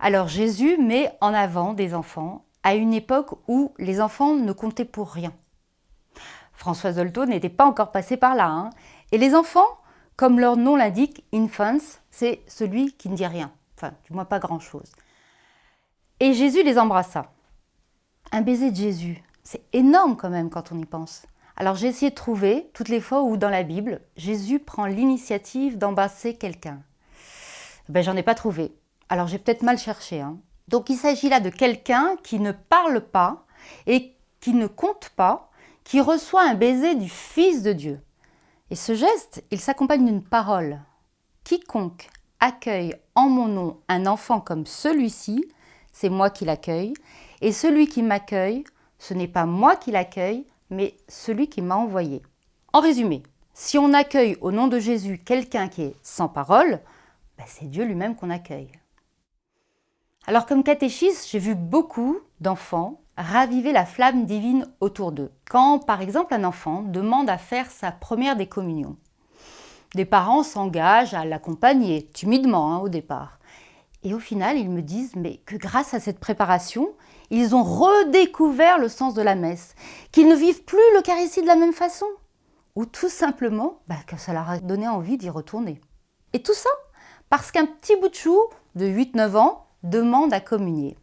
Alors Jésus met en avant des enfants à une époque où les enfants ne comptaient pour rien. François Dolto n'était pas encore passé par là, hein. Et les enfants, comme leur nom l'indique, infants, c'est celui qui ne dit rien, enfin du moins pas grand-chose. Et Jésus les embrassa. Un baiser de Jésus, c'est énorme quand même quand on y pense. Alors j'ai essayé de trouver toutes les fois où dans la Bible, Jésus prend l'initiative d'embrasser quelqu'un. J'en ai pas trouvé. Alors j'ai peut-être mal cherché, hein. Donc il s'agit là de quelqu'un qui ne parle pas et qui ne compte pas, qui reçoit un baiser du Fils de Dieu. Et ce geste, il s'accompagne d'une parole. Quiconque accueille en mon nom un enfant comme celui-ci, c'est moi qui l'accueille. Et celui qui m'accueille, ce n'est pas moi qui l'accueille, mais celui qui m'a envoyé. En résumé, si on accueille au nom de Jésus quelqu'un qui est sans parole, c'est Dieu lui-même qu'on accueille. Alors comme catéchiste, j'ai vu beaucoup d'enfants raviver la flamme divine autour d'eux. Quand, par exemple, un enfant demande à faire sa première des communions, des parents s'engagent à l'accompagner, timidement au départ. Et au final, ils me disent que grâce à cette préparation, ils ont redécouvert le sens de la messe, qu'ils ne vivent plus l'Eucharistie de la même façon, ou tout simplement que ça leur a donné envie d'y retourner. Et tout ça parce qu'un petit bout de chou de 8-9 ans demande à communier.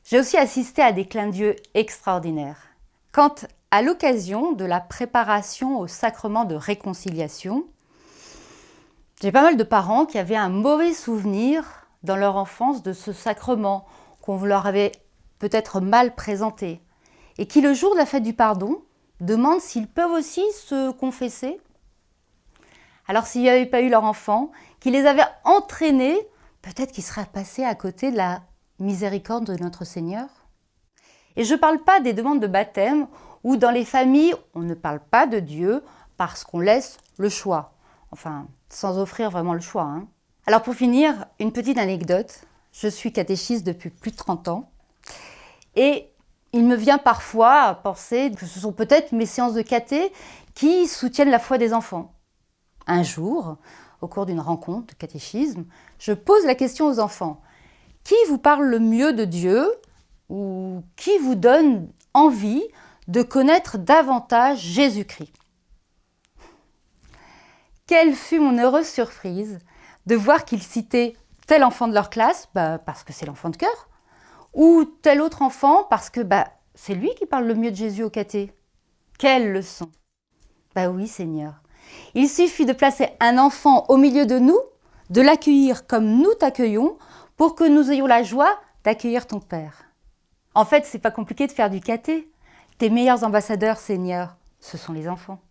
J'ai aussi assisté à des clins d'yeux extraordinaires. Quand, à l'occasion de la préparation au sacrement de réconciliation, j'ai pas mal de parents qui avaient un mauvais souvenir dans leur enfance de ce sacrement qu'on leur avait peut-être mal présenté et qui, le jour de la fête du pardon, demandent s'ils peuvent aussi se confesser. Alors s'il n'y avait pas eu leur enfant, qui les avait entraînés, peut-être qu'ils seraient passés à côté de la miséricorde de notre Seigneur. Et je ne parle pas des demandes de baptême où dans les familles, on ne parle pas de Dieu parce qu'on laisse le choix. Enfin, sans offrir vraiment le choix, hein. Alors pour finir, une petite anecdote. Je suis catéchiste depuis plus de 30 ans et il me vient parfois à penser que ce sont peut-être mes séances de caté qui soutiennent la foi des enfants. Un jour, au cours d'une rencontre de catéchisme, je pose la question aux enfants. Qui vous parle le mieux de Dieu ou qui vous donne envie de connaître davantage Jésus-Christ ? Quelle fut mon heureuse surprise de voir qu'ils citaient tel enfant de leur classe, parce que c'est l'enfant de cœur, ou tel autre enfant parce que c'est lui qui parle le mieux de Jésus au caté. Quelle leçon! Oui, Seigneur. Il suffit de placer un enfant au milieu de nous, de l'accueillir comme nous t'accueillons, pour que nous ayons la joie d'accueillir ton Père. En fait, c'est pas compliqué de faire du caté. Tes meilleurs ambassadeurs, Seigneur, ce sont les enfants.